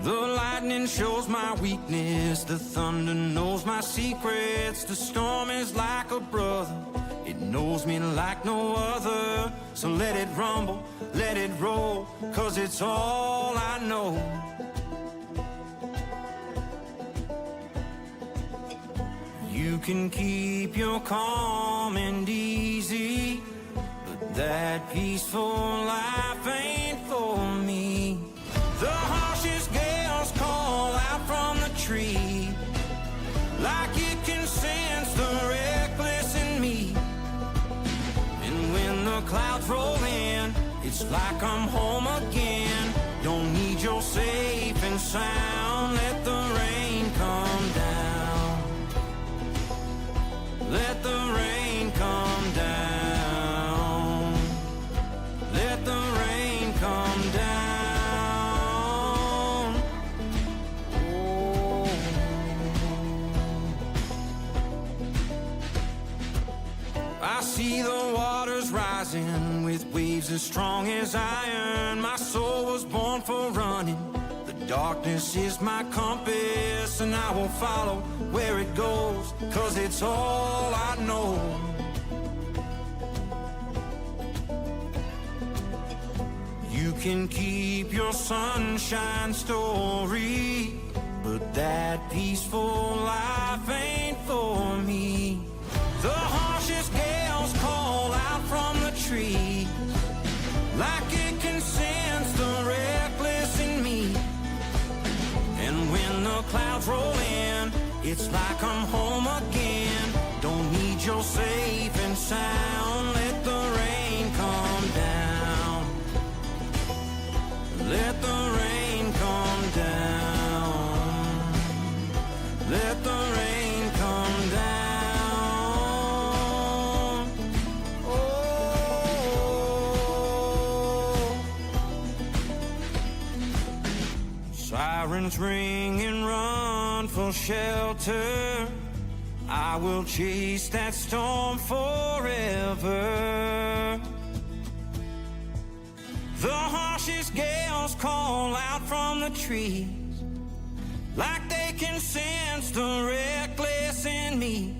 The lightning shows my weakness, the thunder knows my secrets. The storm is like a brother, it knows me like no other. So let it rumble, let it roll, 'cause it's all I know. You can keep your calm and easy, but that peaceful life ain't for me. The harshest gales call out from the tree, like it can sense the reckless in me. And when the clouds roll in, it's like I'm home again. Don't need your safe and sound, let the rain come down. Let the rain come down. Let the rain come down. I see the waters rising with waves as strong as iron. My soul was born for running. The darkness is my compass, and I will follow where it goes, 'cause it's all I know. You can keep your sunshine story, but that peaceful life ain't for me. The harshest gales call out from the trees, like it can sense the reckless in me. And when the clouds roll in, it's like I'm home again. Don't need your safe and sound, let the rain come down. Let the rain come down. Let the rain come down. Sirens ring and run for shelter. I will chase that storm forever. The harshest gales call out from the trees, like they can sense the reckless in me.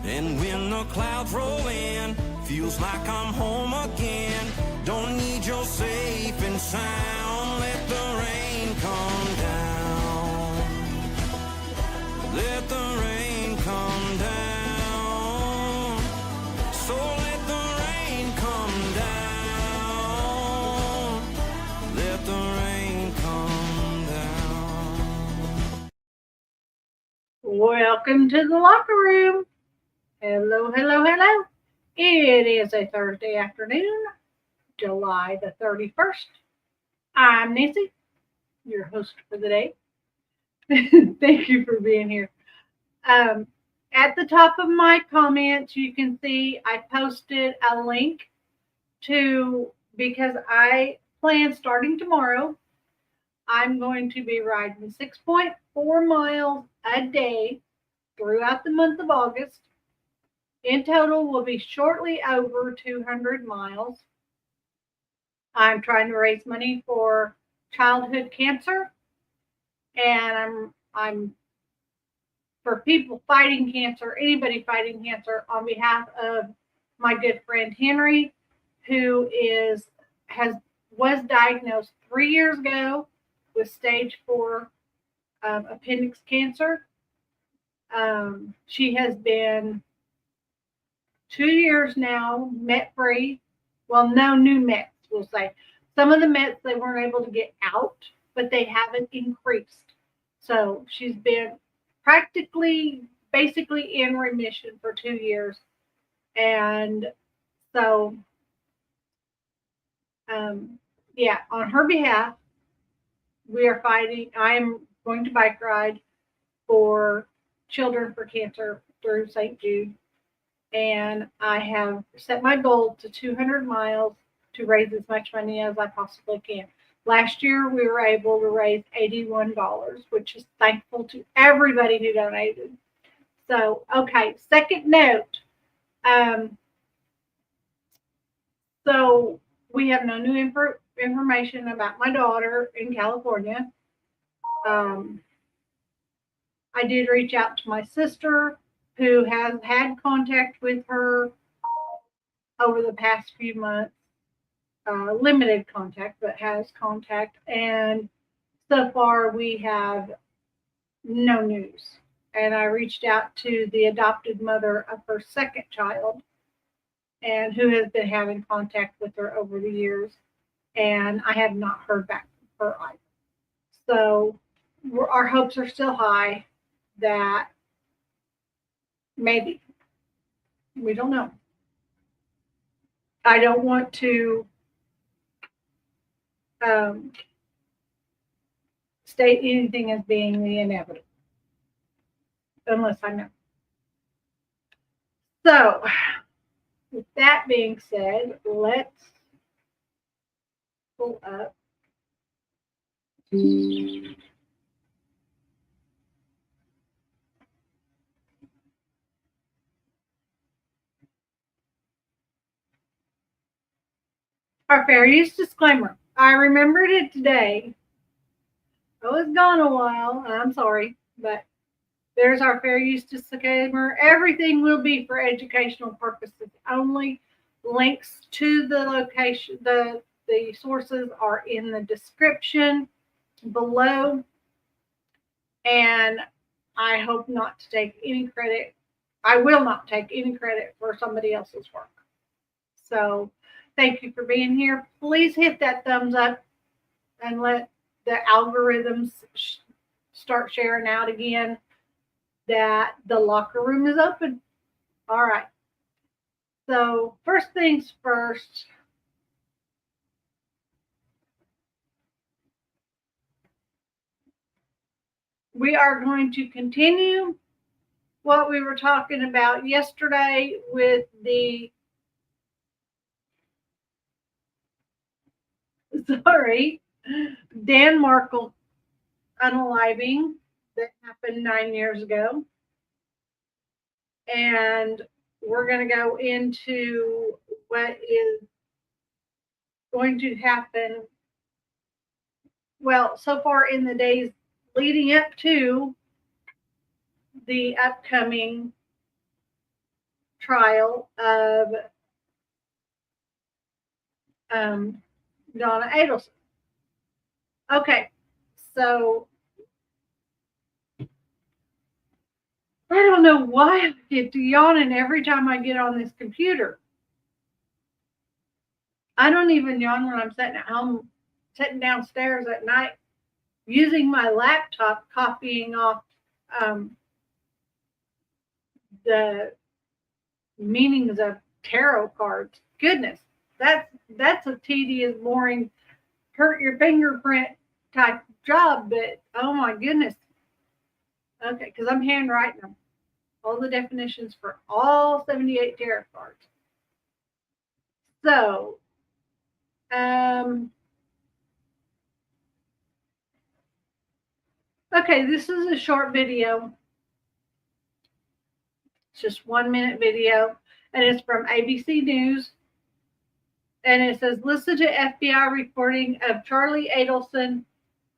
And when the clouds roll in, feels like I'm home again. Don't need your safe and sound, let the rain come down. Let the rain come down. So let the rain come down. Let the rain come down. Welcome to the locker room. Hello, hello, hello. It is a Thursday afternoon, July the 31st. I'm Nancy, your host for the day. Thank you for being here. At the top of my comments, you can see I posted a link to, because I plan starting tomorrow, I'm going to be riding 6.4 miles a day throughout the month of August. In total, will be shortly over 200 miles. I'm trying to raise money for childhood cancer, and I'm for people fighting cancer, anybody fighting cancer, on behalf of my good friend Henry, who was diagnosed 3 years ago with stage 4 appendix cancer. She has been 2 years now met free. Well, no new mets, we'll say. Some of the mets they weren't able to get out, but they haven't increased. So she's been basically in remission for 2 years. And so, on her behalf, we are fighting. I am going to bike ride for Children for Cancer through St. Jude. And I have set my goal to 200 miles to raise as much money as I possibly can. Last year, we were able to raise $81, which is thankful to everybody who donated. So, okay, second note. So we have no new information about my daughter in California. I did reach out to my sister, who has had contact with her over the past few months. Limited contact, but has contact. And so far, we have no news. And I reached out to the adopted mother of her second child, and who has been having contact with her over the years. And I have not heard back from her either. So our hopes are still high that maybe, we don't know. I don't want to state anything as being the inevitable, unless I know. So, with that being said, let's pull up. Our fair use disclaimer. I remembered it today. I was gone a while, and I'm sorry, but there's our fair use disclaimer. Everything will be for educational purposes only. Links to the location, the sources are in the description below. And I hope not to take any credit. I will not take any credit for somebody else's work. So thank you for being here. Please hit that thumbs up and let the algorithms start sharing out again that the locker room is open. All right. So first things first. We are going to continue what we were talking about yesterday with the Dan Markel unaliving that happened 9 years ago. And we're going to go into what is going to happen, well, so far in the days leading up to the upcoming trial of Donna Adelson. Okay, so I don't know why I get to yawning every time I get on this computer. I don't even yawn when I'm sitting at home, sitting downstairs at night, using my laptop, copying off the meanings of tarot cards. Goodness, that's a tedious, boring, hurt your fingerprint type job, but oh my goodness. Okay, because I'm handwriting them. All the definitions for all 78 tarot cards. So, okay, this is a short video. It's just 1 minute video, and it's from ABC News. And it says, listen to FBI reporting of Charlie Adelson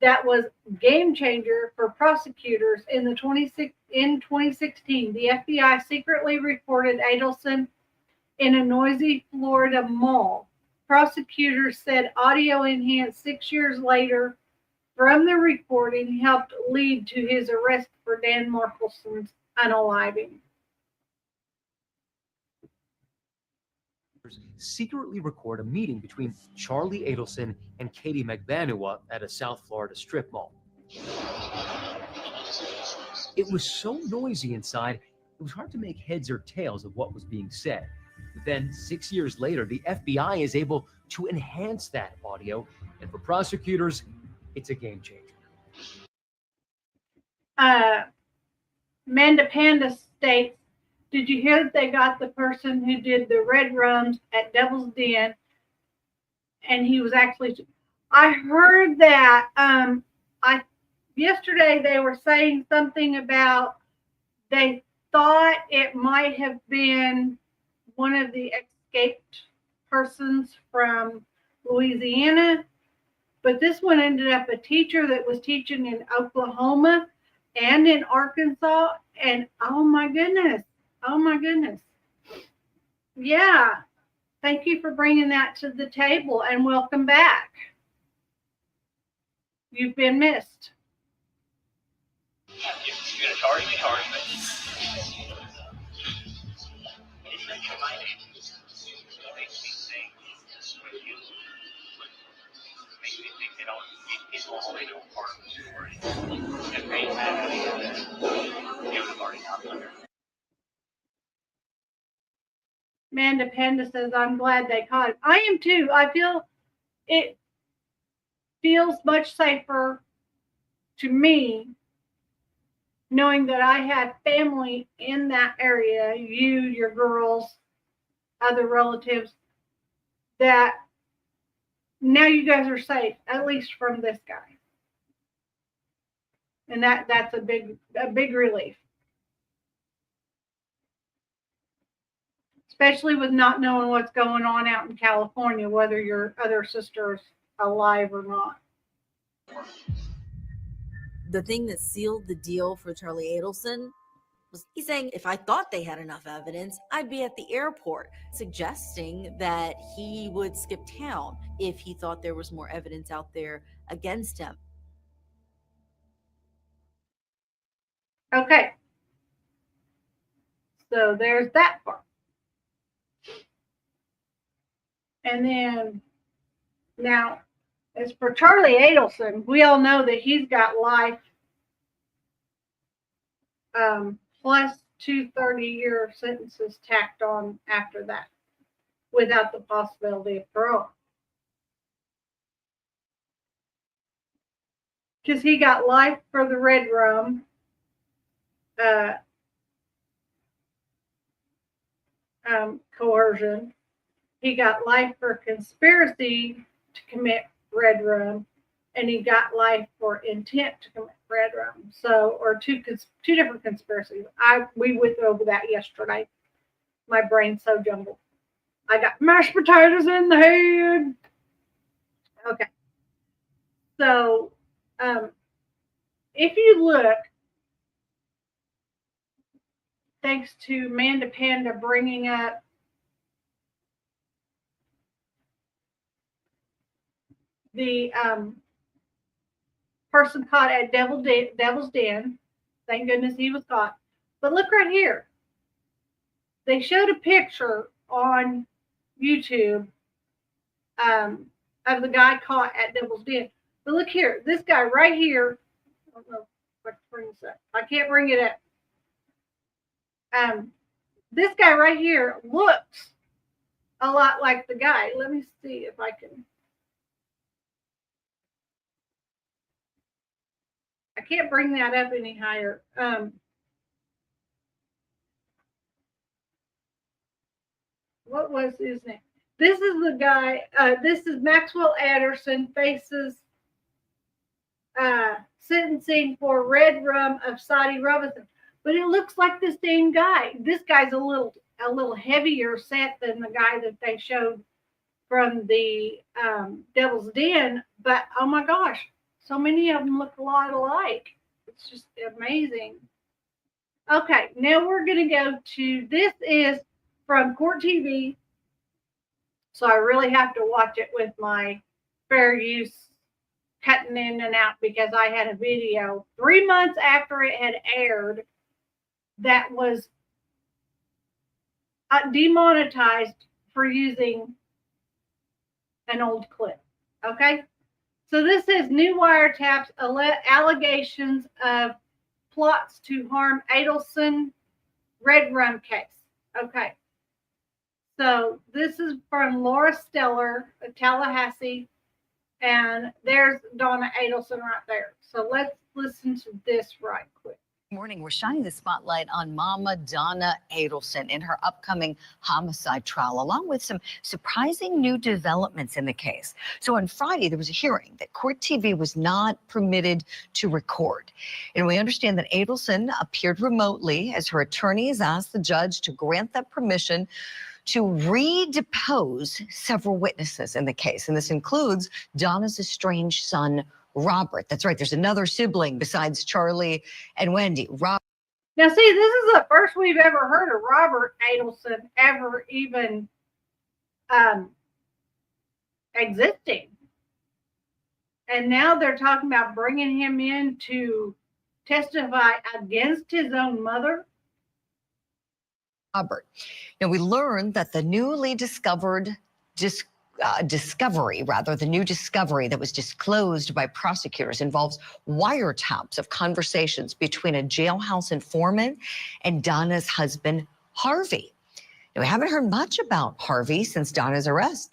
that was game changer for prosecutors in 2016. The FBI secretly reported Adelson in a noisy Florida mall. Prosecutors said audio enhanced 6 years later from the recording helped lead to his arrest for Dan Markelson's unaliving. Secretly record a meeting between Charlie Adelson and Katie McVanua at a South Florida strip mall. It was so noisy inside, it was hard to make heads or tails of what was being said. But then 6 years later, the FBI is able to enhance that audio, and for prosecutors, it's a game changer. Amanda Panda states, did you hear that they got the person who did the red rums at Devil's Den? And he was actually, I heard that. Yesterday they were saying something about they thought it might have been one of the escaped persons from Louisiana. But this one ended up a teacher that was teaching in Oklahoma and in Arkansas. And oh my goodness. Yeah. Thank you for bringing that to the table and welcome back. You've been missed. You're going to charge me. It mentioned my name. It makes me think with you. Makes me think they don't, it's already no part of the story. And paying that money, it was already out there. Amanda Panda says, I'm glad they caught him. I am too. I feel it feels much safer to me knowing that I had family in that area, you, your girls, other relatives, that now you guys are safe, at least from this guy. And that's a big relief. Especially with not knowing what's going on out in California, whether your other sister's alive or not. The thing that sealed the deal for Charlie Adelson was he's saying, if I thought they had enough evidence, I'd be at the airport, suggesting that he would skip town if he thought there was more evidence out there against him. Okay. So there's that part. And then, now, as for Charlie Adelson, we all know that he's got life plus 2 30-year sentences tacked on after that, without the possibility of parole. Because he got life for the red rum, coercion. He got life for conspiracy to commit red rum, and he got life for intent to commit red rum. So, or two different conspiracies. We went over that yesterday. My brain's so jumbled. I got mashed potatoes in the head. Okay. So, if you look, thanks to Amanda Panda bringing up the person caught at Devil's Den. Thank goodness he was caught. But look right here. They showed a picture on YouTube of the guy caught at Devil's Den. But look here. This guy right here. I don't know if I can bring this up. I can't bring it up. This guy right here looks a lot like the guy. Let me see if I can. I can't bring that up any higher. What was his name? This is the guy. This is Maxwell Anderson faces sentencing for red rum of Sadie Robinson. But it looks like the same guy. This guy's a little heavier set than the guy that they showed from the Devil's Den. But oh my gosh, so many of them look a lot alike. It's just amazing. Okay, now we're going to go to, this is from Court TV. So I really have to watch it with my fair use cutting in and out, because I had a video 3 months after it had aired that was demonetized for using an old clip. Okay? So this is new wiretaps, allegations of plots to harm Adelson red rum case. Okay. So this is from Laura Stellar of Tallahassee, and there's Donna Adelson right there. So let's listen to this right quick. Morning, we're shining the spotlight on Mama Donna Adelson in her upcoming homicide trial, along with some surprising new developments in the case. So on Friday, there was a hearing that Court TV was not permitted to record. And we understand that Adelson appeared remotely as her attorneys asked the judge to grant that permission to re-depose several witnesses in the case. And this includes Donna's estranged son, Robert. That's right, there's another sibling besides Charlie and Wendy. Now, see, this is the first we've ever heard of Robert Adelson ever even existing. And now they're talking about bringing him in to testify against his own mother. Robert. Now, we learned that the newly discovered discovery that was disclosed by prosecutors involves wiretaps of conversations between a jailhouse informant and Donna's husband, Harvey. Now, we haven't heard much about Harvey since Donna's arrest.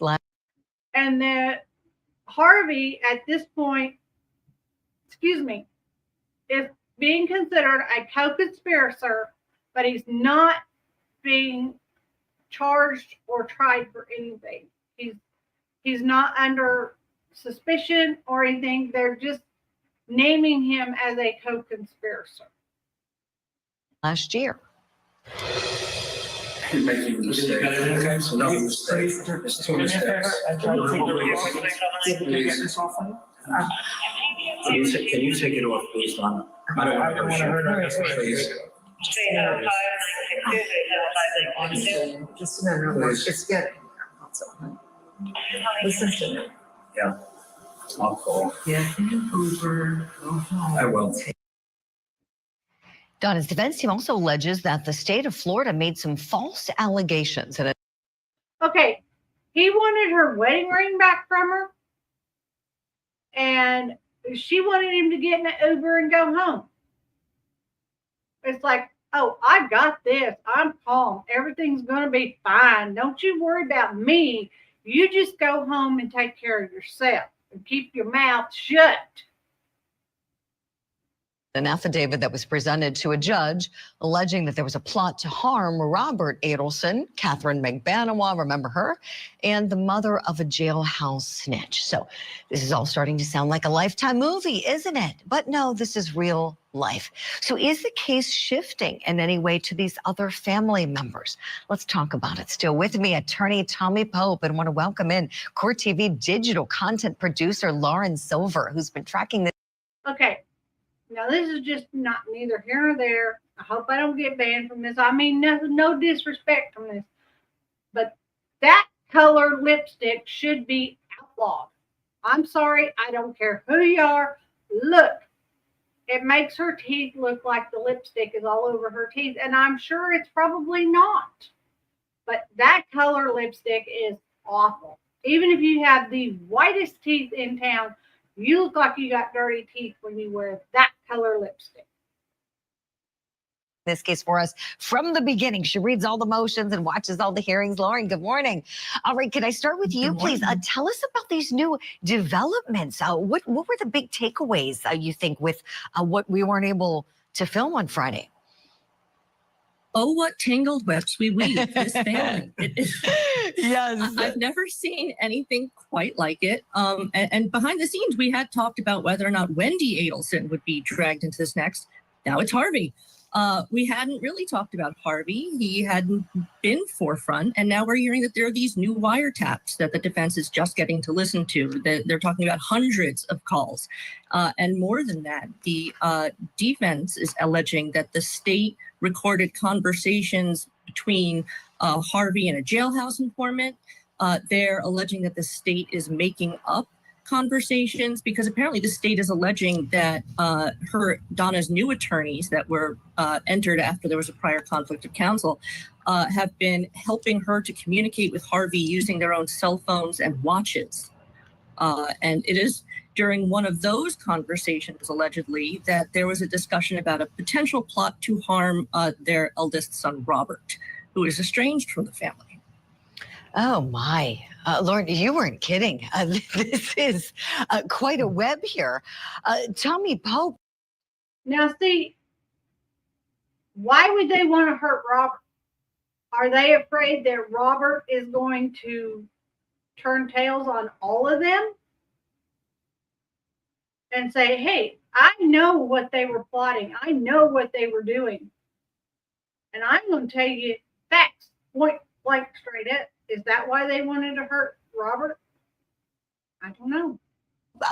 And that Harvey, at this point, is being considered a co-conspirator, but he's not being charged or tried for anything. He's not under suspicion or anything. They're just naming him as a co-conspirator. Last year. Making mistakes. No mistakes. It's two mistakes. Can you take it off, please, Donna? I don't want to hurt her. Please. Just no, it's good. Listen to me. Yeah. I'll call. Yeah, Uber. I will. Donna's defense team also alleges that the state of Florida made some false allegations. Okay, he wanted her wedding ring back from her, and she wanted him to get in an Uber and go home. It's like, oh, I got this. I'm calm. Everything's going to be fine. Don't you worry about me. You just go home and take care of yourself and keep your mouth shut. An affidavit that was presented to a judge alleging that there was a plot to harm Robert Adelson, Catherine McBanawa, remember her, and the mother of a jailhouse snitch. So this is all starting to sound like a Lifetime movie, isn't it? But no, this is real life. So is the case shifting in any way to these other family members? Let's talk about it. Still with me, attorney Tommy Pope, and want to welcome in Court TV digital content producer Lauren Silver, who's been tracking this. Okay. Now, this is just not neither here nor there. I hope I don't get banned from this. I mean, no disrespect from this. But that color lipstick should be outlawed. I'm sorry. I don't care who you are. Look, it makes her teeth look like the lipstick is all over her teeth. And I'm sure it's probably not. But that color lipstick is awful. Even if you have the whitest teeth in town, you look like you got dirty teeth when you wear that color lipstick. This case for us from the beginning. She reads all the motions and watches all the hearings. Lauren, good morning. All right, can I start with you, please? Tell us about these new developments. What were the big takeaways, you think, with what we weren't able to film on Friday? Oh, what tangled webs we weave, this family. Yes. I've never seen anything quite like it. And behind the scenes, we had talked about whether or not Wendy Adelson would be dragged into this next. Now it's Harvey. We hadn't really talked about Harvey. He hadn't been forefront. And now we're hearing that there are these new wiretaps that the defense is just getting to listen to. They're talking about hundreds of calls. And more than that, the defense is alleging that the state recorded conversations between Harvey and a jailhouse informant. They're alleging that the state is making up conversations because apparently the state is alleging that Donna's new attorneys that were entered after there was a prior conflict of counsel have been helping her to communicate with Harvey using their own cell phones and watches. And it is during one of those conversations, allegedly, that there was a discussion about a potential plot to harm their eldest son, Robert, who is estranged from the family. Oh, my. Lauren, you weren't kidding. This is quite a web here. Tommy Pope. Now, see, why would they want to hurt Robert? Are they afraid that Robert is going to turn tails on all of them and say, hey, I know what they were plotting. I know what they were doing. And I'm going to tell you facts, point like straight up. Is that why they wanted to hurt Robert? I don't know.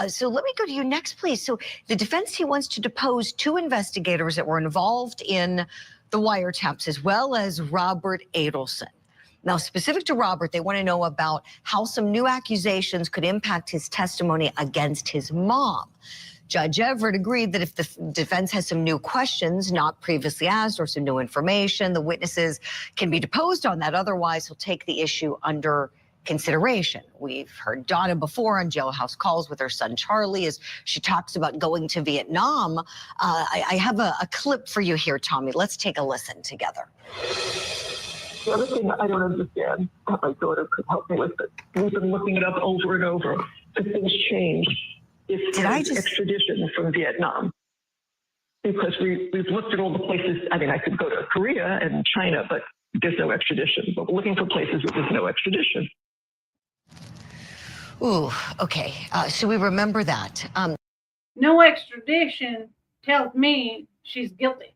So let me go to you next, please. So the defense, he wants to depose 2 investigators that were involved in the wiretaps, as well as Robert Adelson. Now, specific to Robert, they want to know about how some new accusations could impact his testimony against his mom. Judge Everett agreed that if the defense has some new questions not previously asked or some new information, the witnesses can be deposed on that. Otherwise, he'll take the issue under consideration. We've heard Donna before on Jailhouse Calls with her son Charlie as she talks about going to Vietnam. I have a clip for you here, Tommy. Let's take a listen together. The other thing I don't understand that my daughter could help me with it. We've been looking it up over and over. If things change, if there's extradition from Vietnam, because we've looked at all the places. I mean, I could go to Korea and China, but there's no extradition. But we're looking for places where there's no extradition. Ooh, okay. So we remember that. No extradition tells me she's guilty.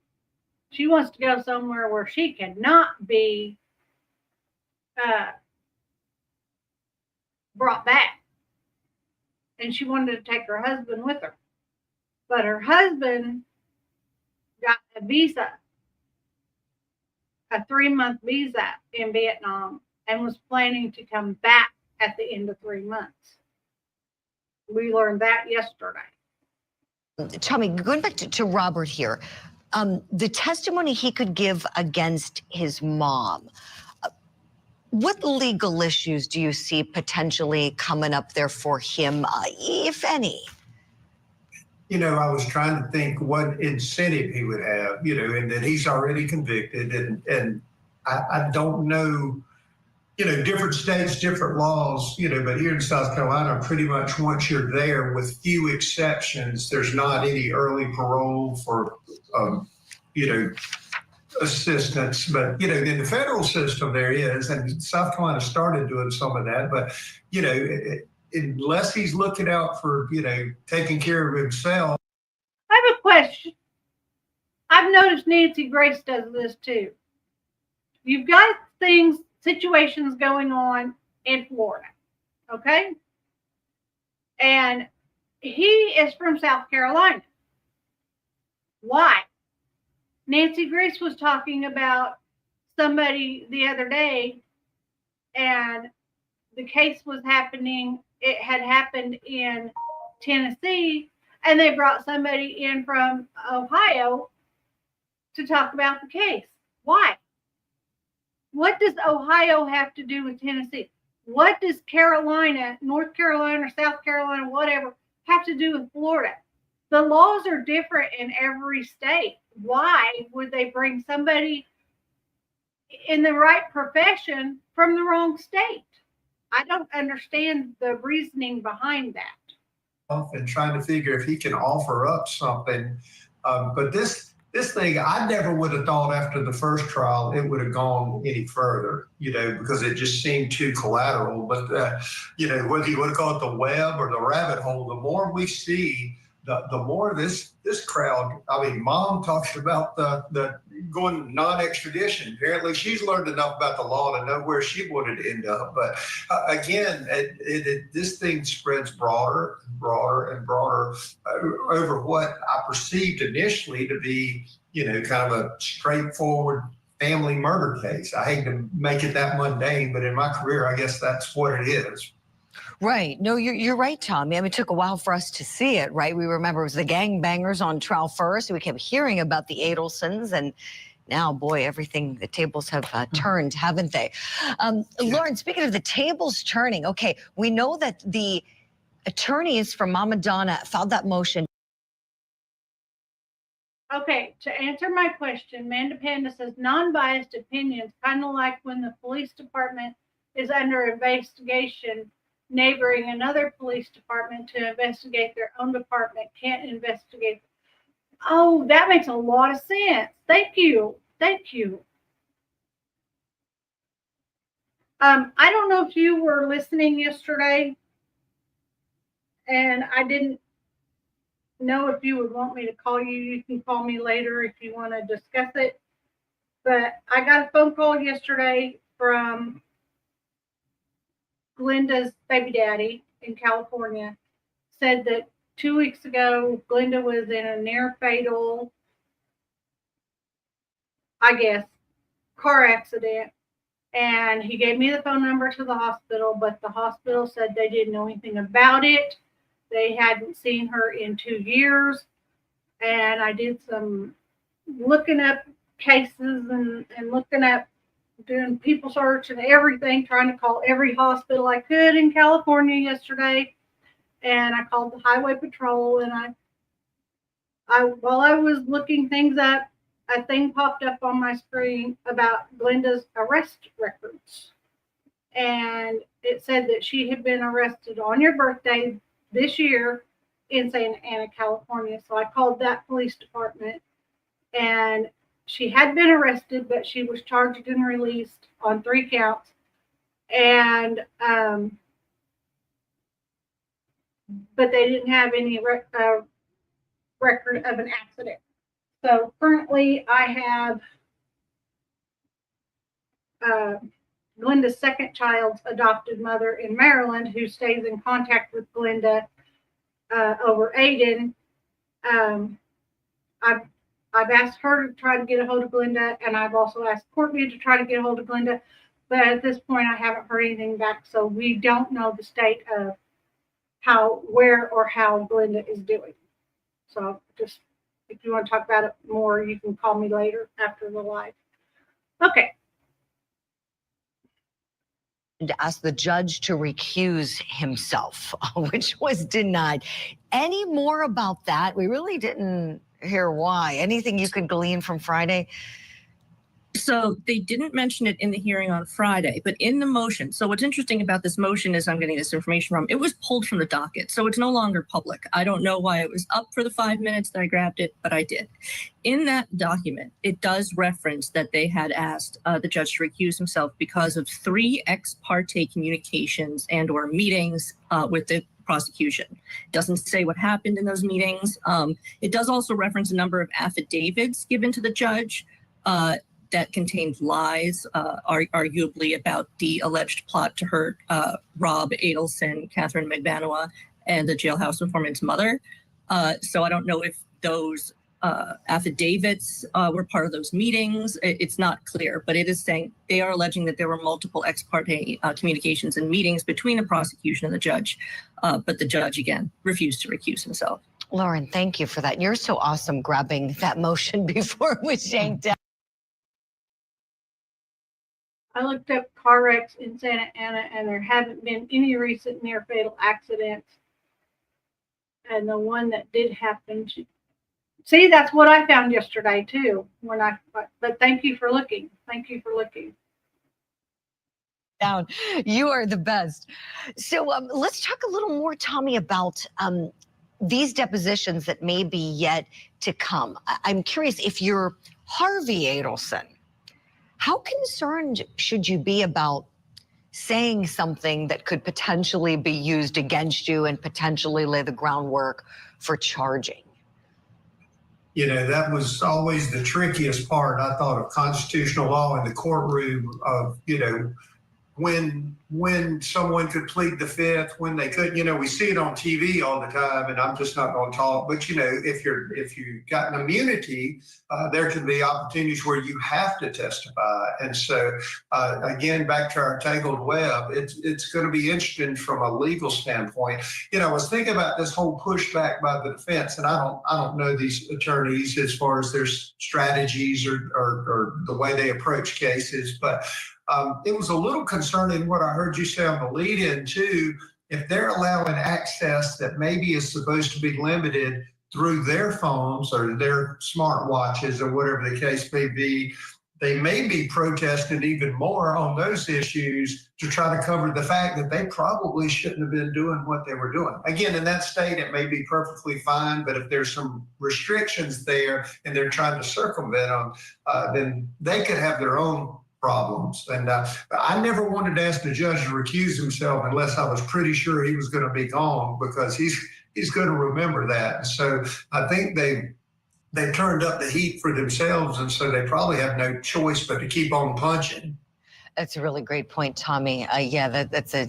She wants to go somewhere where she cannot be brought back. And she wanted to take her husband with her. But her husband got a visa, a 3-month visa in Vietnam, and was planning to come back at the end of 3 months. We learned that yesterday. Tommy, going back to Robert here, the testimony he could give against his mom, what legal issues do you see potentially coming up there for him, if any? You know, I was trying to think what incentive he would have, you know, and that he's already convicted. And I don't know, you know, different states, different laws, you know, but here in South Carolina, pretty much once you're there, with few exceptions, there's not any early parole for, you know, assistance. But, you know, in the federal system there is, and South Carolina started doing some of that, but, you know, unless he's looking out for, you know, taking care of himself. I have a question. I've noticed Nancy Grace does this too. You've got situations going on in Florida, okay? And he is from South Carolina. Why? Nancy Grace was talking about somebody the other day, and the case was happening. It had happened in Tennessee, and they brought somebody in from Ohio to talk about the case. Why? What does Ohio have to do with Tennessee? What does Carolina, North Carolina, South Carolina, whatever, have to do with Florida? The laws are different in every state. Why would they bring somebody in the right profession from the wrong state? I don't understand the reasoning behind that. And trying to figure if he can offer up something. But this thing, I never would have thought after the first trial it would have gone any further, you know, because it just seemed too collateral. But, you know, whether you want to call it the web or the rabbit hole, the more we see, the more this crowd, I mean, Mom talks about the going non-extradition. Apparently she's learned enough about the law to know where she wanted to end up. But again, this thing spreads broader and broader and broader over what I perceived initially to be, you know, kind of a straightforward family murder case. I hate to make it that mundane, but in my career, I guess that's what it is. Right. No, you're right, Tommy. I mean, it took a while for us to see it, right? We remember it was the gangbangers on trial first. We kept hearing about the Adelsons, and now, boy, the tables have turned, haven't they? Lauren, speaking of the tables turning, okay, we know that the attorneys for Mama Donna filed that motion. Okay, to answer my question, Manda Panda says non-biased opinions, kind of like when the police department is under investigation, neighboring another police department to investigate their own department can't investigate. Oh, that makes a lot of sense. Thank you. Thank you. I don't know if you were listening yesterday, and I didn't know if you would want me to call you. You can call me later if you want to discuss it. But I got a phone call yesterday from Glenda's baby daddy in California said that 2 weeks ago, Glenda was in a near fatal, I guess, car accident. And he gave me the phone number to the hospital, but the hospital said they didn't know anything about it. They hadn't seen her in 2 years. And I did some looking up cases and looking up, doing people search and everything, trying to call every hospital I could in California yesterday. And I called the highway patrol, and I while I was looking things up, a thing popped up on my screen about Glenda's arrest records. And it said that she had been arrested on your birthday this year in Santa Ana, California. So I called that police department, and she had been arrested, but she was charged and released on 3 counts. And, but they didn't have any record of an accident. So currently I have Glenda's second child's adopted mother in Maryland who stays in contact with Glenda over Aiden. I've asked her to try to get a hold of Glenda, and I've also asked Courtney to try to get a hold of Glenda, but at this point I haven't heard anything back, so we don't know the state of where or how Glenda is doing. So just, if you want to talk about it more, you can call me later after the live. Okay. To ask the judge to recuse himself, which was denied. Any more about that? We really didn't hear why. Anything you could glean from Friday? So they didn't mention it in the hearing on Friday, but in the motion. So what's interesting about this motion is I'm getting this information from, it was pulled from the docket. So it's no longer public. I don't know why it was up for the 5 minutes that I grabbed it, but I did. In that document, it does reference that they had asked the judge to recuse himself because of 3 ex parte communications and or meetings with the prosecution. It doesn't say what happened in those meetings. It does also reference a number of affidavits given to the judge that contained lies, arguably about the alleged plot to hurt Rob Adelson, Catherine Magbanua, and the jailhouse informant's mother. So I don't know if those affidavits were part of those meetings. It's not clear, but it is saying they are alleging that there were multiple ex parte communications and meetings between the prosecution and the judge, but the judge, again, refused to recuse himself. Lauren, thank you for that. You're so awesome grabbing that motion before it was yanked down. I looked up car wrecks in Santa Ana, and there haven't been any recent near fatal accidents. And the one that did happen, see, that's what I found yesterday too. But thank you for looking. Thank you for looking. Down. You are the best. So let's talk a little more, Tommy, about these depositions that may be yet to come. I'm curious if you're Harvey Adelson. How concerned should you be about saying something that could potentially be used against you and potentially lay the groundwork for charging? You know, that was always the trickiest part, I thought, of constitutional law in the courtroom of, you know, when someone could plead the fifth, when they could. You know, we see it on TV all the time, and I'm just not going to talk. But you know, if you've got an immunity, there can be opportunities where you have to testify. And so, again, back to our tangled web, it's going to be interesting from a legal standpoint. You know, I was thinking about this whole pushback by the defense, and I don't know these attorneys as far as their strategies or the way they approach cases, but it was a little concerning what I heard you say on the lead-in too. If they're allowing access that maybe is supposed to be limited through their phones or their smartwatches or whatever the case may be, they may be protesting even more on those issues to try to cover the fact that they probably shouldn't have been doing what they were doing. Again, in that state, it may be perfectly fine, but if there's some restrictions there and they're trying to circumvent them, then they could have their own problems. And I never wanted to ask the judge to recuse himself unless I was pretty sure he was going to be gone, because he's going to remember that. So I think they turned up the heat for themselves, and so they probably have no choice but to keep on punching. That's a really great point, Tommy. Yeah, that's a.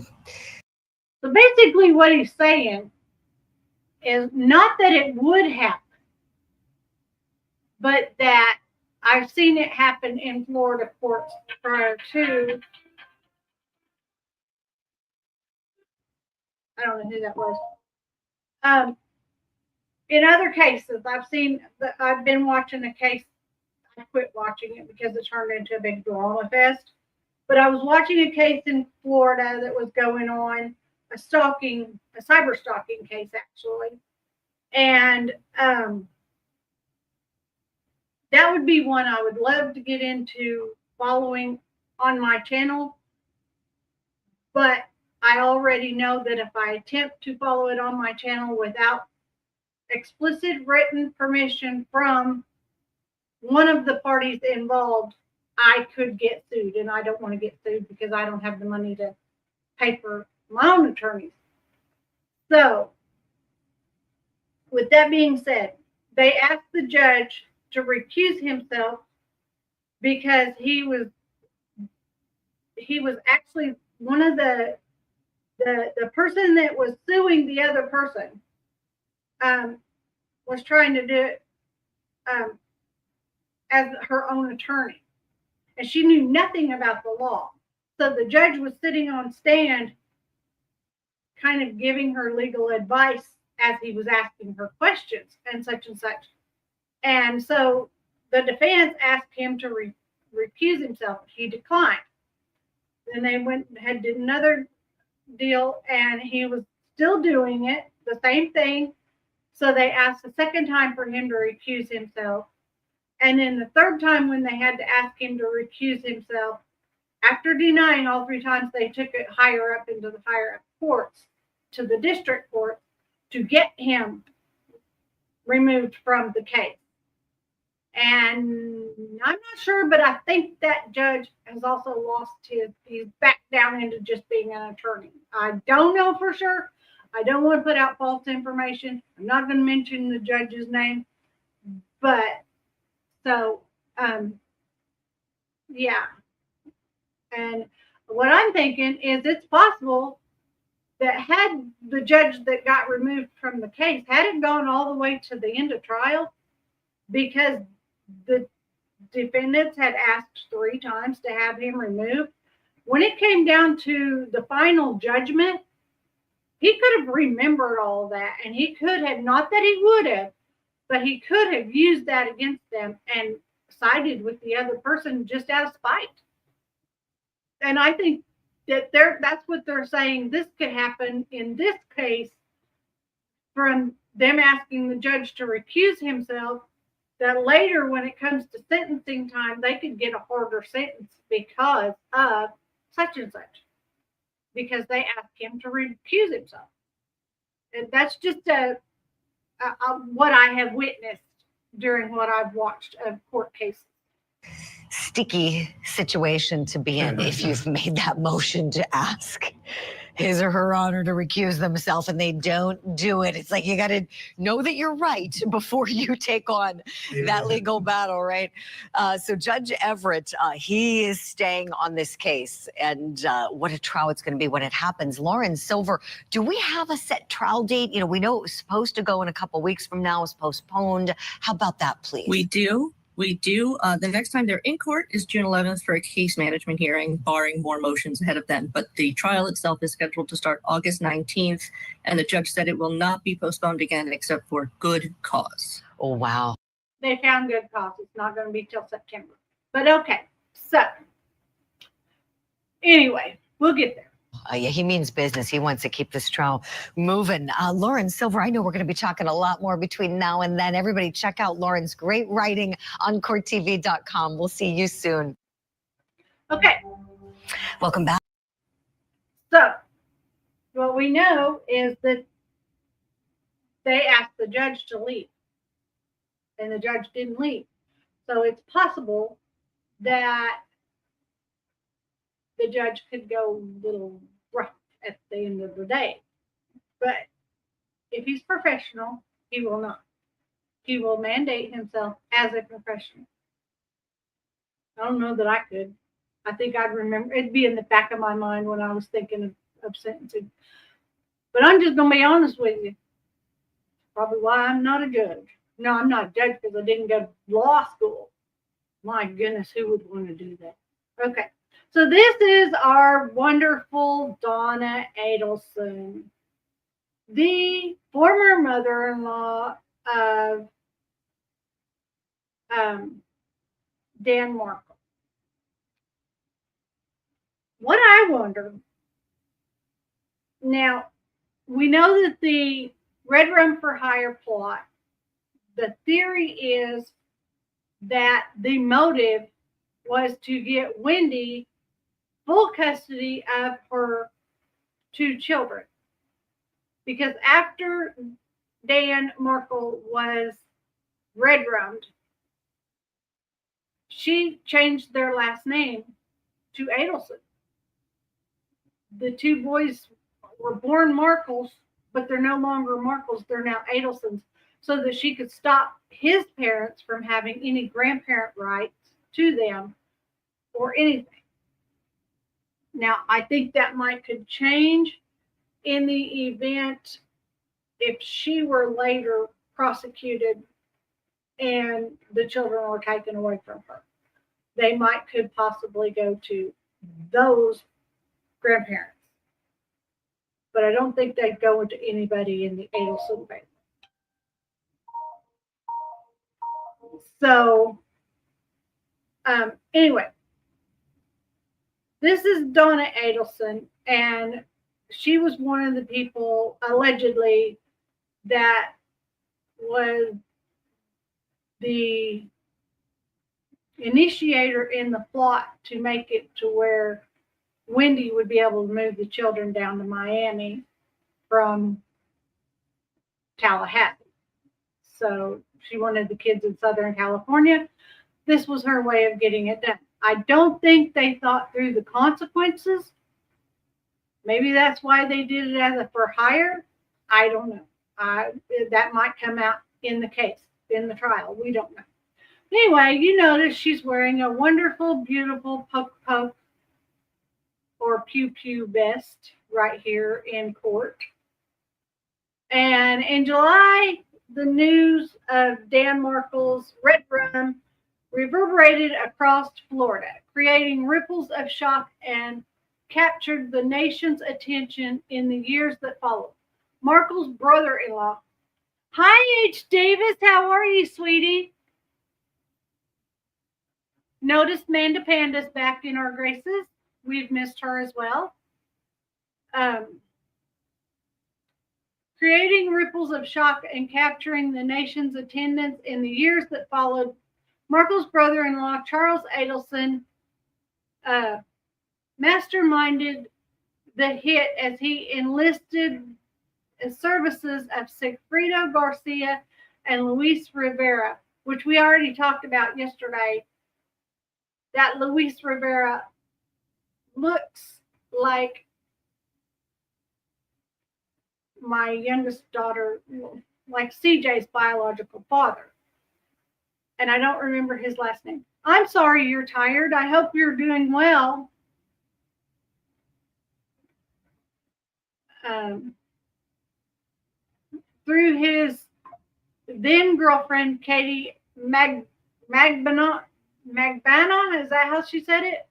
So basically, what he's saying is not that it would happen, but that I've seen it happen in Florida courts prior to. I don't know who that was. In other cases, I've been watching a case. I quit watching it because it turned into a big drama fest. But I was watching a case in Florida that was going on, a cyber stalking case actually. And that would be one I would love to get into following on my channel. But I already know that if I attempt to follow it on my channel without explicit written permission from one of the parties involved, I could get sued, and I don't want to get sued because I don't have the money to pay for my own attorneys. So, with that being said, they asked the judge to recuse himself because he was actually one of the person that was suing the other person was trying to do it as her own attorney. And she knew nothing about the law. So the judge was sitting on stand kind of giving her legal advice as he was asking her questions and such and such. And so the defense asked him to recuse himself. He declined. Then they went and did another deal, and he was still doing it, the same thing. So they asked a second time for him to recuse himself. And then the third time when they had to ask him to recuse himself, after denying all three times, they took it higher up into the higher up courts, to the district court, to get him removed from the case. And I'm not sure, but I think that judge has also lost he's back down into just being an attorney. I don't know for sure. I don't want to put out false information. I'm not going to mention the judge's name, but so, yeah. And what I'm thinking is it's possible that had the judge that got removed from the case, had it gone all the way to the end of trial, because the defendants had asked 3 times to have him removed, when it came down to the final judgment, he could have remembered all that, and he could have, not that he would have, but he could have used that against them and sided with the other person just out of spite. And I think that that's what they're saying. This could happen in this case from them asking the judge to recuse himself, that later when it comes to sentencing time, they could get a harder sentence because of such and such, because they asked him to recuse himself. And that's just what I have witnessed during what I've watched of court cases. Sticky situation to be in if you've made that motion to ask his or her honor to recuse themselves and they don't do it. It's like you got to know that you're right before you take on that legal battle, right? So Judge Everett, he is staying on this case, and what a trial it's going to be when it happens. Lauren Silver, do we have a set trial date? You know, we know it was supposed to go in a couple weeks from now. It's postponed. How about that, please? We do. The next time they're in court is June 11th for a case management hearing, barring more motions ahead of then. But the trial itself is scheduled to start August 19th, and the judge said it will not be postponed again except for good cause. Oh, wow. They found good cause. It's not going to be till September. But okay, so anyway, we'll get there. Yeah, he means business. He wants to keep this trial moving. Lauren Silver, I know we're going to be talking a lot more between now and then. Everybody check out Lauren's great writing on courttv.com. We'll see you soon. Okay. Welcome back. So what we know is that they asked the judge to leave, and the judge didn't leave. So it's possible that the judge could go a little rough at the end of the day. But if he's professional, he will not. He will mandate himself as a professional. I don't know that I could. I think I'd remember, it'd be in the back of my mind when I was thinking of sentencing. But I'm just going to be honest with you. Probably why I'm not a judge. No, I'm not a judge because I didn't go to law school. My goodness, who would want to do that? Okay. So this is our wonderful Donna Adelson, the former mother-in-law of Dan Markel. What I wonder, now, we know that the Red Rum for Hire plot, the theory is that the motive was to get Wendy full custody of her 2 children. Because after Dan Markel was red rummed, she changed their last name to Adelson. The 2 boys were born Markels, but they're no longer Markels, they're now Adelsons, so that she could stop his parents from having any grandparent rights to them or anything. Now, I think that could change in the event if she were later prosecuted and the children were taken away from her. They could possibly go to those grandparents. But I don't think they'd go into anybody in the Adelson family. So, anyway, this is Donna Adelson, and she was one of the people, allegedly, that was the initiator in the plot to make it to where Wendy would be able to move the children down to Miami from Tallahassee. So she wanted the kids in Southern California. This was her way of getting it done. I don't think they thought through the consequences. Maybe that's why they did it as a for hire. I don't know. That might come out in the case, in the trial. We don't know. Anyway, you notice she's wearing a wonderful, beautiful poke or pew vest right here in court. And in July, the news of Dan Markel's red rum reverberated across Florida, creating ripples of shock and captured the nation's attention in the years that followed. Markel's brother-in-law. Hi, H. Davis. How are you, sweetie? Noticed Manda Panda's back in our graces. We've missed her as well. Creating ripples of shock and capturing the nation's attendance in the years that followed, Markel's brother-in-law, Charles Adelson, masterminded the hit as he enlisted the services of Sigfrido Garcia and Luis Rivera, which we already talked about yesterday. That Luis Rivera looks like my youngest daughter, like CJ's biological father. And I don't remember his last name. I'm sorry you're tired. I hope you're doing well. Through his then girlfriend, Katie Magbana, is that how she said it?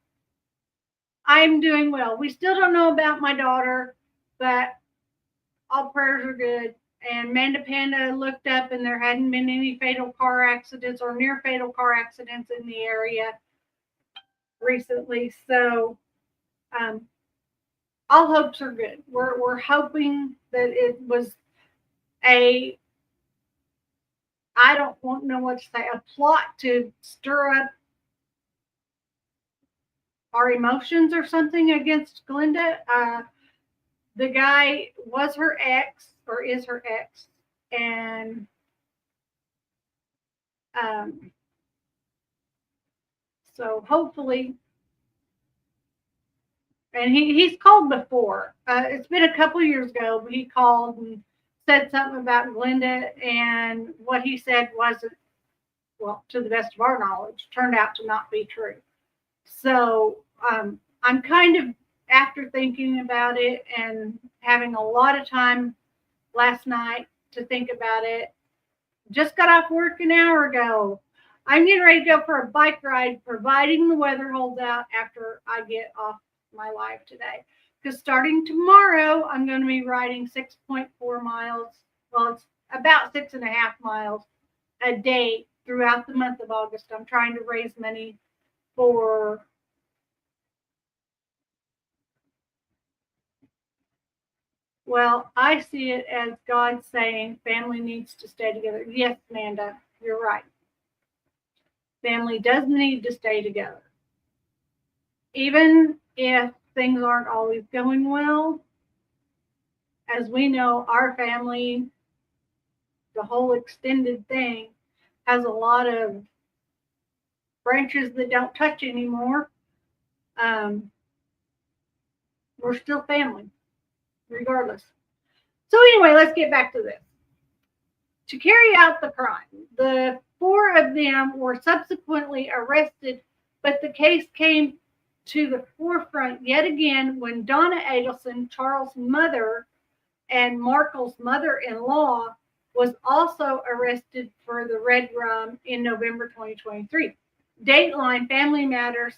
I'm doing well. We still don't know about my daughter, but all prayers are good. And Manda Panda looked up and there hadn't been any fatal car accidents or near fatal car accidents in the area recently. So all hopes are good. We're hoping that it was I don't know what to say, a plot to stir up our emotions or something against Glenda. The guy was her ex or is her ex, and so hopefully, and he's called before. It's been a couple years ago, but he called and said something about Glenda, and what he said wasn't, well, to the best of our knowledge, turned out to not be true. So I'm kind of, after thinking about it and having a lot of time last night to think about it, just got off work an hour ago. I'm getting ready to go for a bike ride, providing the weather holds out after I get off my live today. Because starting tomorrow, I'm going to be riding 6.4 miles. Well, it's about 6.5 miles a day throughout the month of August. I'm trying to raise money for well, I see it as God saying family needs to stay together. Yes, Amanda, you're right. Family does need to stay together. Even if things aren't always going well, as we know, our family, the whole extended thing, has a lot of branches that don't touch anymore. We're still family, regardless. So anyway, let's get back to this. To carry out the crime, the 4 of them were subsequently arrested, but the case came to the forefront yet again when Donna Adelson, Charles' mother, and Markel's mother-in-law, was also arrested for the red rum in November 2023. Dateline Family Matters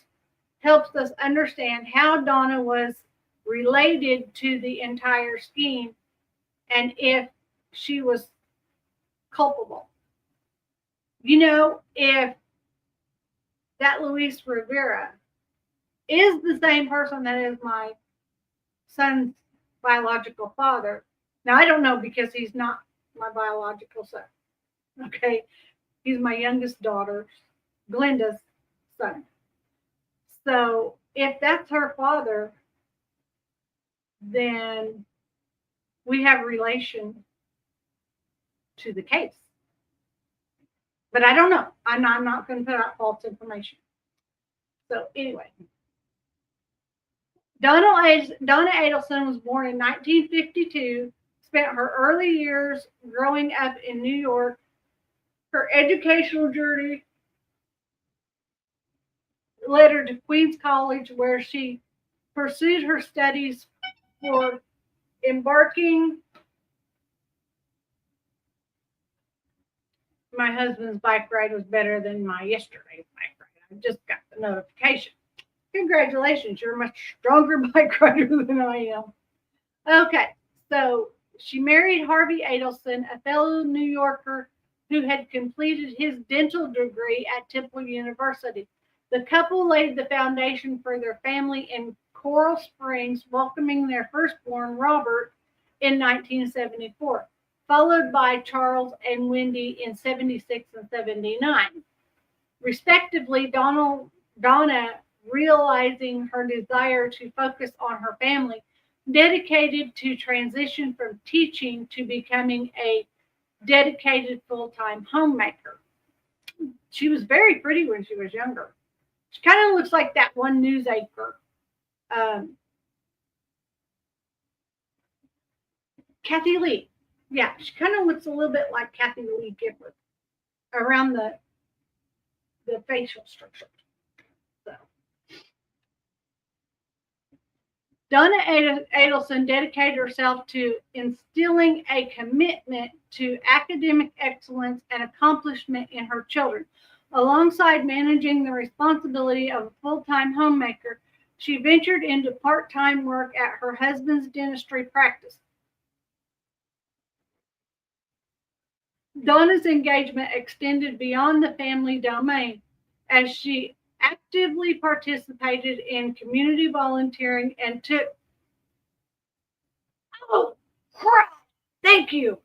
helps us understand how Donna was related to the entire scheme and if she was culpable. You know, if that Luis Rivera is the same person that is my son's biological father. Now, I don't know because he's not my biological son. Okay. He's my youngest daughter, Glenda's son. So if that's her father, then we have relation to the case. But I don't know. I'm not going to put out false information. So anyway, Donna Adelson was born in 1952, spent her early years growing up in New York. Her educational journey led her to Queens College, where she pursued her studies for embarking. My husband's bike ride was better than my yesterday's bike ride. I just got the notification. Congratulations, you're a much stronger bike rider than I am. Okay, so she married Harvey Adelson, a fellow New Yorker who had completed his dental degree at Temple University. The couple laid the foundation for their family in Coral Springs, welcoming their firstborn, Robert, in 1974, followed by Charles and Wendy in 76 and 79. Respectively, Donna, realizing her desire to focus on her family, dedicated to transition from teaching to becoming a dedicated full-time homemaker. She was very pretty when she was younger. She kind of looks like that one news anchor. Kathy Lee. Yeah, she kind of looks a little bit like Kathy Lee Gifford around the facial structure. So, Donna Adelson dedicated herself to instilling a commitment to academic excellence and accomplishment in her children. Alongside managing the responsibility of a full-time homemaker, she ventured into part-time work at her husband's dentistry practice. Donna's engagement extended beyond the family domain as she actively participated in community volunteering and took, oh, crap, thank you.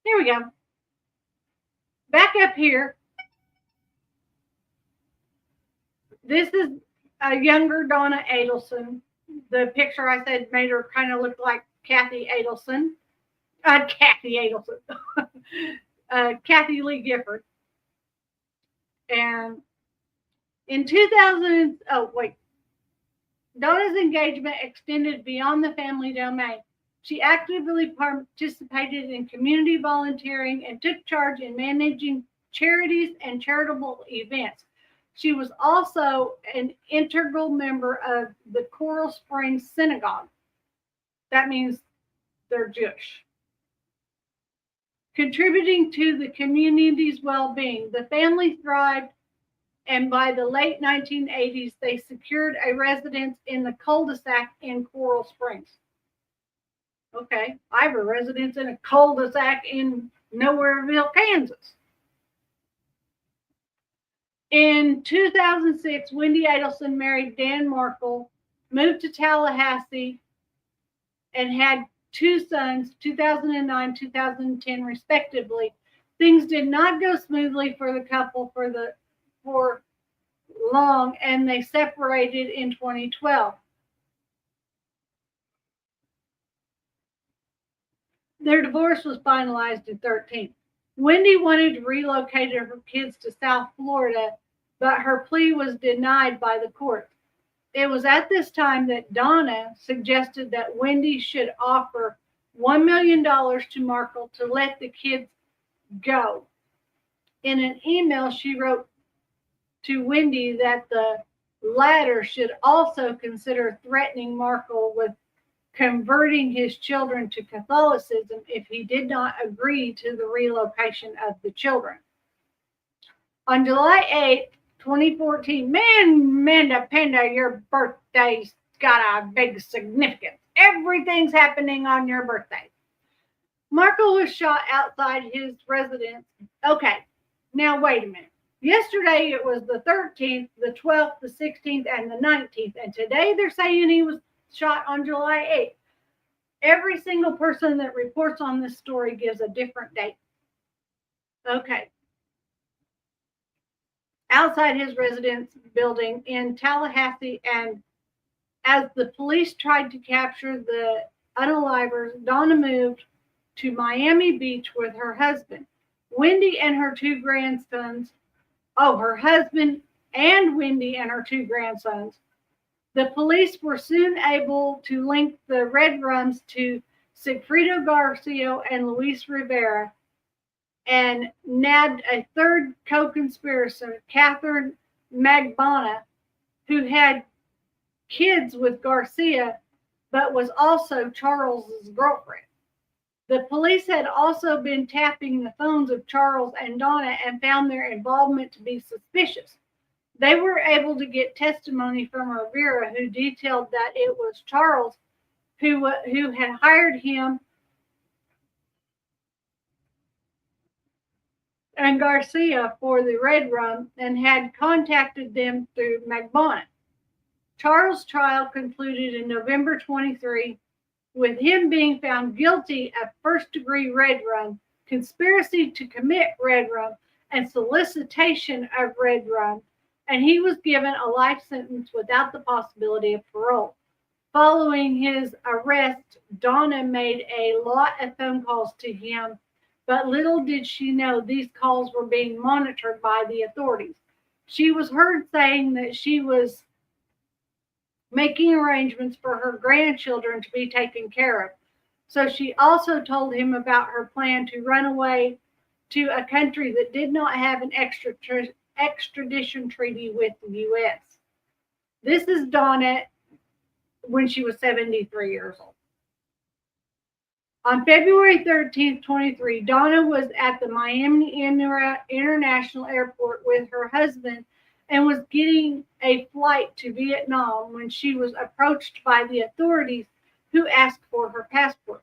Here we go. Back up here. This is a younger Donna Adelson. The picture I said made her kind of look like Kathy Adelson. Kathy Lee Gifford. And in 2000, Donna's engagement extended beyond the family domain She actively participated in community volunteering and took charge in managing charities and charitable events. She was also an integral member of the Coral Springs Synagogue. That means they're Jewish. Contributing to the community's well-being, the family thrived, and by the late 1980s, they secured a residence in the cul-de-sac in Coral Springs. Okay, I have a residence in a cul-de-sac in Nowhereville, Kansas. In 2006, Wendy Adelson married Dan Markel, moved to Tallahassee, and had two sons, 2009, 2010, respectively. Things did not go smoothly for the couple for long, and they separated in 2012. Their divorce was finalized in 2013. Wendy wanted to relocate her kids to South Florida, but her plea was denied by the court. It was at this time that Donna suggested that Wendy should offer $1 million to Markel to let the kids go. In an email, she wrote to Wendy that the latter should also consider threatening Markel with converting his children to Catholicism if he did not agree to the relocation of the children. On July 8, 2014, Manda Panda, your birthday's got a big significance. Everything's happening on your birthday. Markel was shot outside his residence. Okay, now wait a minute. Yesterday it was the 13th, the 12th, the 16th, and the 19th, and today they're saying he was shot on July 8th. Every single person that reports on this story gives a different date. Okay. Outside his residence building in Tallahassee, and as the police tried to capture the unalivers, Donna moved to Miami Beach with her husband. Wendy and her two grandsons, her husband and Wendy and her two grandsons. The police were soon able to link the Red Rums to Sigfrido Garcia and Luis Rivera, and nabbed a third co-conspirator, Catherine Magbana, who had kids with Garcia, but was also Charles's girlfriend. The police had also been tapping the phones of Charles and Donna and found their involvement to be suspicious. They were able to get testimony from Rivera, who detailed that it was Charles who had hired him and Garcia for the Red Rum and had contacted them through Magbana. Charles' trial concluded in November 23, with him being found guilty of first-degree Red Rum, conspiracy to commit Red Rum, and solicitation of Red Rum, and he was given a life sentence without the possibility of parole. Following his arrest, Donna made a lot of phone calls to him, but little did she know these calls were being monitored by the authorities. She was heard saying that she was making arrangements for her grandchildren to be taken care of. So she also told him about her plan to run away to a country that did not have an extradition treaty with the U.S. This is Donna when she was 73 years old. On February 13th, 23, Donna was at the Miami International Airport with her husband and was getting a flight to Vietnam when she was approached by the authorities, who asked for her passport.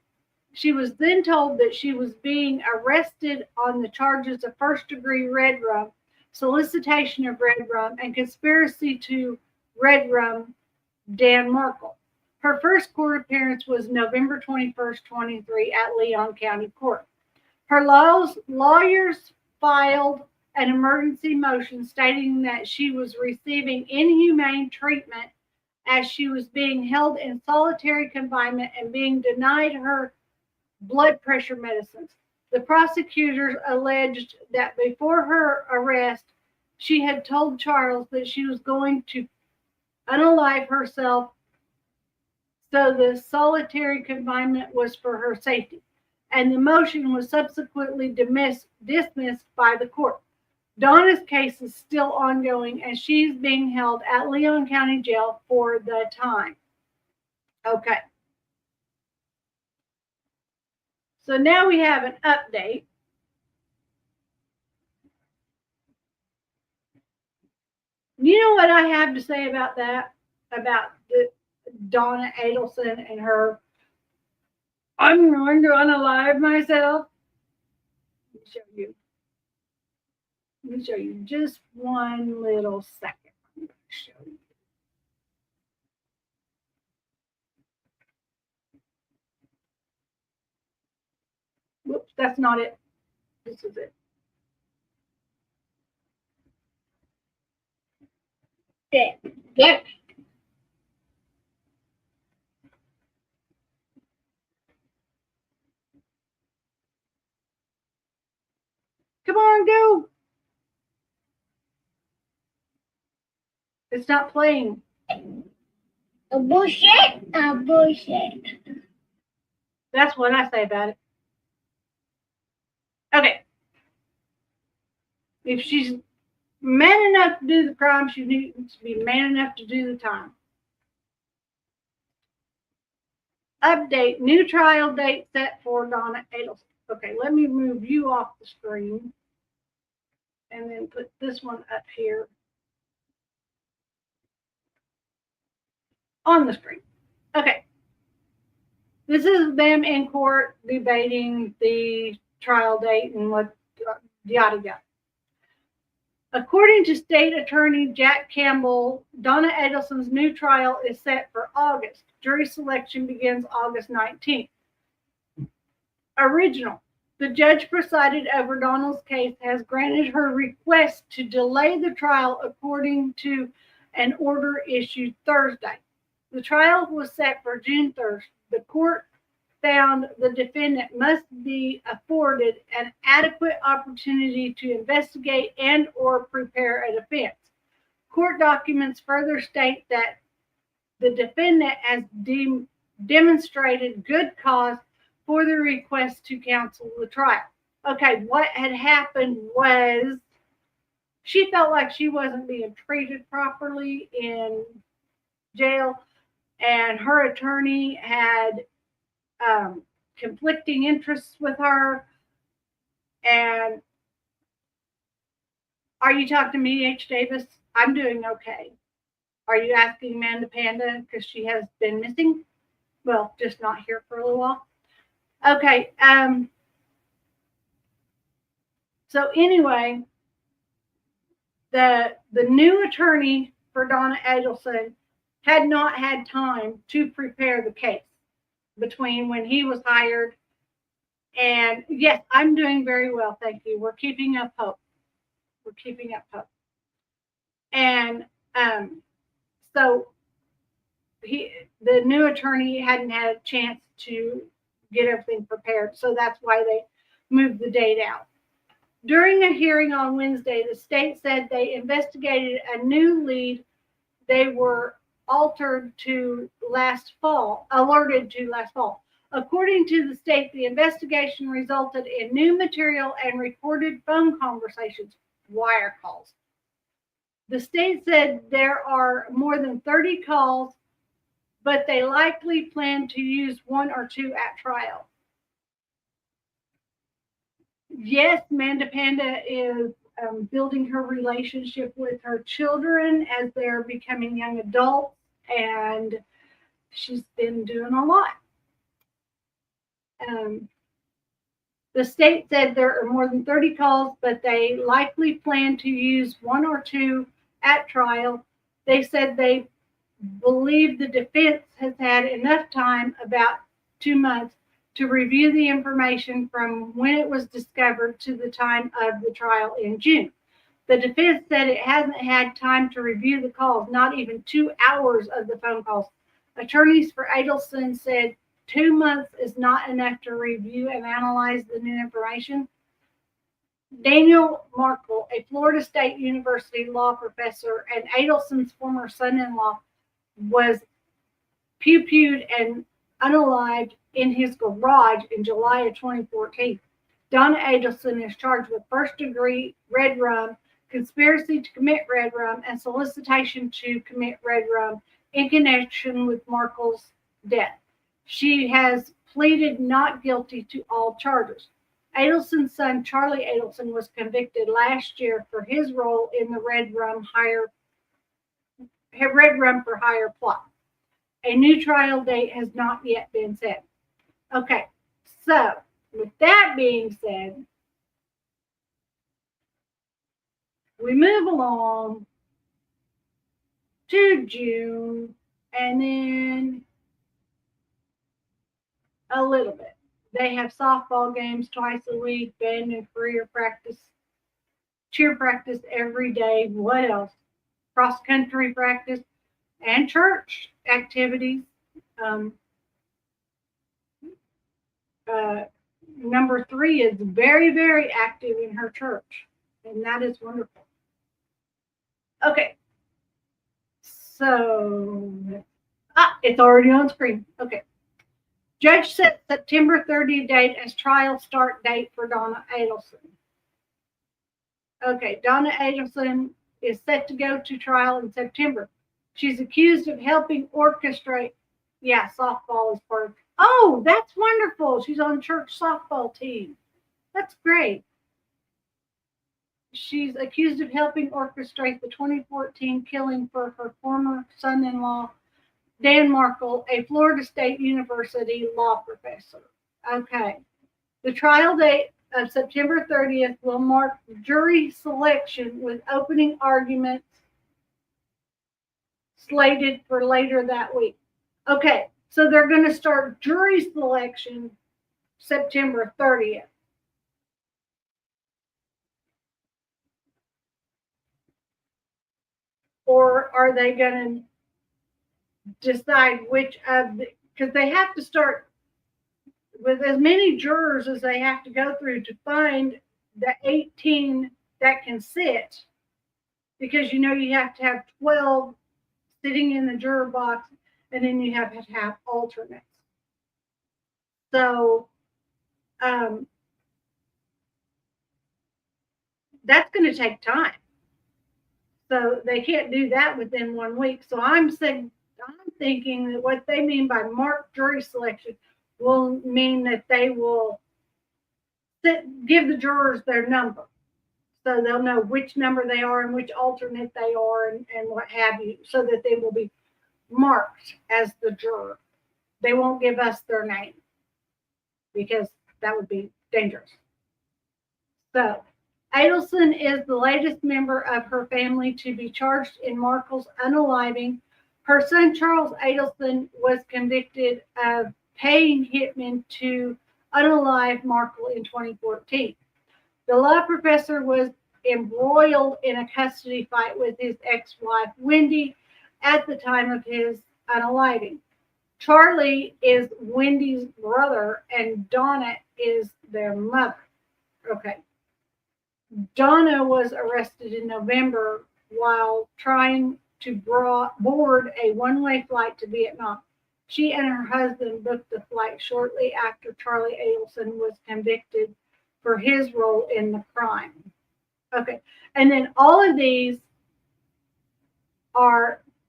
She was then told that she was being arrested on the charges of first-degree Red Rum, solicitation of Red Rum, and conspiracy to Red Rum Dan Markel. Her first court appearance was November 21st, 23 at Leon County Court. Her lawyers filed an emergency motion stating that she was receiving inhumane treatment as she was being held in solitary confinement and being denied her blood pressure medicines. The prosecutors alleged that before her arrest, she had told Charles that she was going to unalive herself So the solitary confinement was for her safety, and the motion was subsequently dismissed by the court. Donna's case is still ongoing, and she's being held at Leon County Jail for the time. Okay. So now we have an update. You know what I have to say about that? About Donna Adelson and her, I'm going to unalive myself. Let me show you. Let me show you just one little second. I'm going to show you. Whoops, that's not it. This is it. Okay. Get. Come on, go. It's not playing. A bullshit. A bullshit. That's what I say about it. Okay. If she's man enough to do the crime, she needs to be man enough to do the time. Update, new trial date set for Donna Adelson. Okay, let me move you off the screen and then put this one up here on the screen. Okay. This is them in court debating the trial date and what yada yada. According to State Attorney Jack Campbell, Donna Adelson's new trial is set for August. Jury selection begins August 19th. Original. The judge presided over Donna's case has granted her request to delay the trial according to an order issued Thursday. The trial was set for June 3rd. The court found the defendant must be afforded an adequate opportunity to investigate and or prepare a defense. Court documents further state that the defendant has demonstrated good cause for the request to cancel the trial. Okay, what had happened was she felt like she wasn't being treated properly in jail, and her attorney had conflicting interests with her. And are you talking to me, H. Davis? I'm doing okay. Are you asking Amanda Panda because she has been missing? Well, just not here for a little while. Okay. So anyway, the new attorney for Donna Adelson had not had time to prepare the case between when he was hired. And yes, I'm doing very well, thank you. We're keeping up hope. We're keeping up hope. And so the new attorney hadn't had a chance to get everything prepared, so that's why they moved the date out. During a hearing on Wednesday, the state said they investigated a new lead they were alerted to last fall. According to the state, the investigation resulted in new material and recorded phone conversations, wire calls. The state said there are more than 30 calls, but they likely plan to use one or two at trial. Yes, Amanda Panda is building her relationship with her children as they're becoming young adults, and she's been doing a lot. The state said there are more than 30 calls, but they likely plan to use one or two at trial. They said they believe the defense has had enough time, about 2 months, to review the information from when it was discovered to the time of the trial in June. The defense said it hasn't had time to review the calls, not even 2 hours of the phone calls. Attorneys for Adelson said 2 months is not enough to review and analyze the new information. Daniel Markel, a Florida State University law professor and Adelson's former son-in-law, was pew-pewed and unalived in his garage in July of 2014. Donna Adelson is charged with first-degree red rum, conspiracy to commit red rum, and solicitation to commit red rum in connection with Markel's death. She has pleaded not guilty to all charges. Adelson's son, Charlie Adelson, was convicted last year for his role in the red rum for hire plot. A new trial date has not yet been set. Okay, so with that being said, we move along to June and then a little bit. They have softball games twice a week, band and career practice, cheer practice every day. What else? Cross country practice and church activities. Number 3 is very, very active in her church, and that is wonderful. Okay, so it's already on screen. Okay. Judge set September 30th date as trial start date for Donna Adelson. Okay, Donna Adelson is set to go to trial in September. She's accused of helping orchestrate. Yeah, softball is part of. Oh, that's wonderful. She's on church softball team. That's great. She's accused of helping orchestrate the 2014 killing for her former son-in-law, Dan Markel, a Florida State University law professor. Okay. The trial date of September 30th will mark jury selection with opening arguments slated for later that week. Okay, so they're going to start jury selection September 30th. Or are they going to decide which of the, because they have to start with as many jurors as they have to go through to find the 18 that can sit, because you have to have 12 sitting in the juror box, and then you have to have alternates. So that's going to take time. So they can't do that within 1 week. So I'm thinking that what they mean by marked jury selection will mean that they will give the jurors their number. So they'll know which number they are and which alternate they are and what have you, so that they will be marked as the juror. They won't give us their name because that would be dangerous. So Adelson is the latest member of her family to be charged in Markel's unaliving. Her son, Charles Adelson, was convicted of paying hitmen to unalive Markel in 2014. The law professor was embroiled in a custody fight with his ex-wife, Wendy, at the time of his unaliving. Charlie is Wendy's brother, and Donna is their mother. Okay. Donna was arrested in November while trying to board a one-way flight to Vietnam. She and her husband booked the flight shortly after Charlie Adelson was convicted for his role in the crime. Okay, and then all of these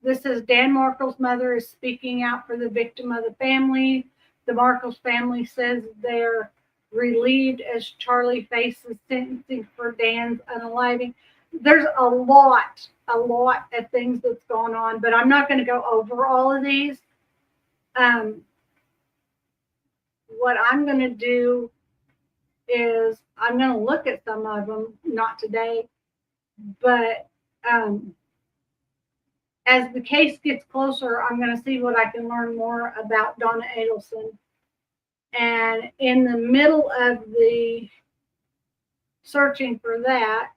this is Dan Markel's mother is speaking out for the victim of the family. The Markel's family says they're relieved as Charlie faces sentencing for Dan's unaliving. There's a lot of things that's going on, but I'm not going to go over all of these. What I'm going to do is I'm going to look at some of them, not today, but as the case gets closer, I'm going to see what I can learn more about Donna Adelson. And in the middle of the searching for that,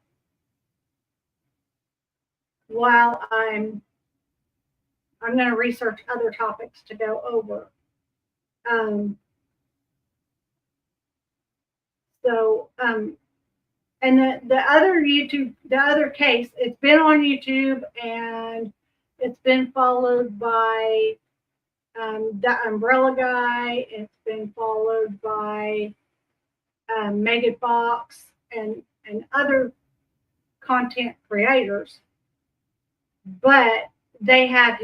while I'm going to research other topics to go over. And the other case, it's been on YouTube and it's been followed by the Umbrella Guy. It's been followed by Megan Fox and other content creators, but they have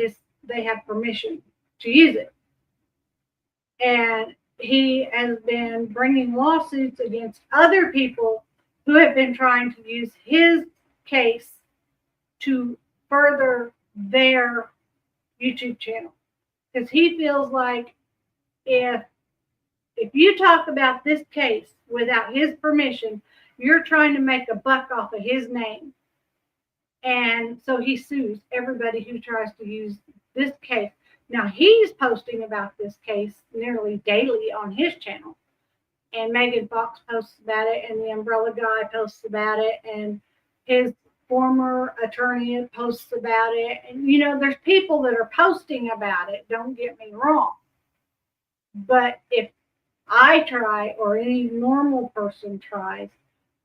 permission to use it, and he has been bringing lawsuits against other people who have been trying to use his case to further their YouTube channel, because he feels like if you talk about this case without his permission, you're trying to make a buck off of his name. And so he sues everybody who tries to use this case. Now, he's posting about this case nearly daily on his channel. And Megan Fox posts about it, and the Umbrella Guy posts about it, and his former attorney posts about it. And, you know, there's people that are posting about it, don't get me wrong. But if I try, or any normal person tries,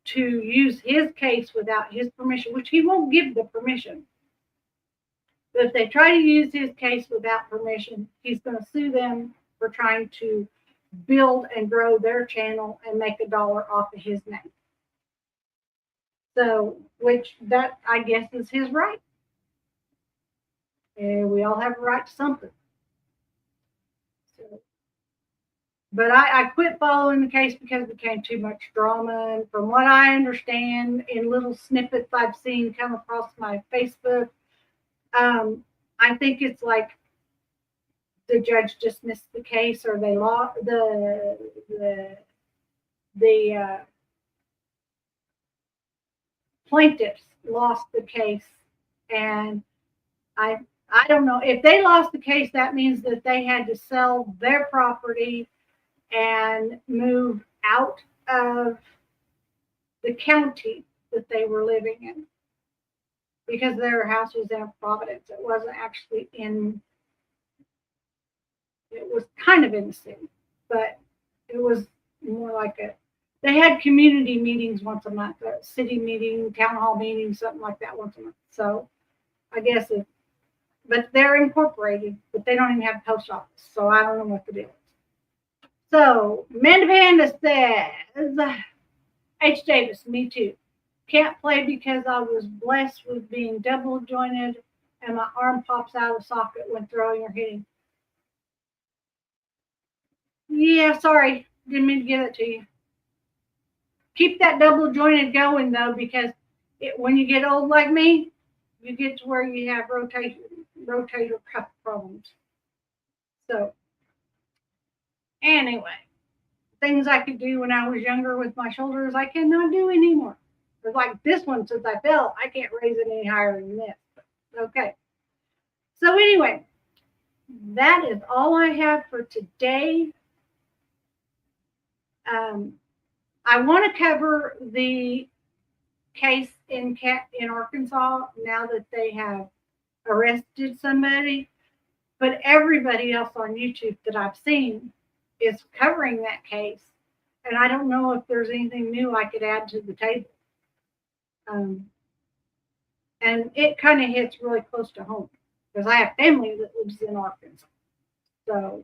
to use his case without his permission, which he won't give the permission, but if they try to use his case without permission, he's going to sue them for trying to build and grow their channel and make $1 off of his name. So, which that, I guess, is his right. And we all have a right to something. So, but I quit following the case because it became too much drama. And from what I understand, in little snippets I've seen come across my Facebook, I think it's like the judge dismissed the case, or they lost the plaintiffs lost the case, and I don't know if they lost the case. That means that they had to sell their property and move out of the county that they were living in, because their house was in Providence. It wasn't actually in, it was kind of in the city, but it was more like they had community meetings once a month, a city meeting, town hall meeting, something like that once a month. So I guess but they're incorporated, but they don't even have a post office. So I don't know what the deal is. So, Amanda Panda says, H. Davis, me too. Can't play because I was blessed with being double jointed and my arm pops out of socket when throwing or hitting. Yeah, sorry. Didn't mean to give it to you. Keep that double jointed going, though, because when you get old like me, you get to where you have rotator cuff problems. So, anyway, things I could do when I was younger with my shoulders, I cannot do anymore. It's like this one, since I fell, I can't raise it any higher than this. Okay. So anyway, that is all I have for today. I want to cover the case in Arkansas now that they have arrested somebody, but everybody else on YouTube that I've seen is covering that case, and I don't know if there's anything new I could add to the table. And it kind of hits really close to home because I have family that lives in Arkansas. So,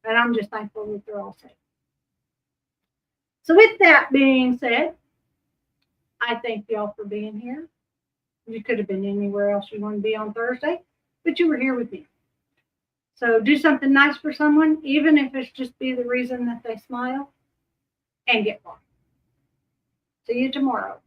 and I'm just thankful that they're all safe. So with that being said, I thank y'all for being here. You could have been anywhere else you want to be on Thursday, but you were here with me. So do something nice for someone, even if it's just be the reason that they smile, and get one. See you tomorrow.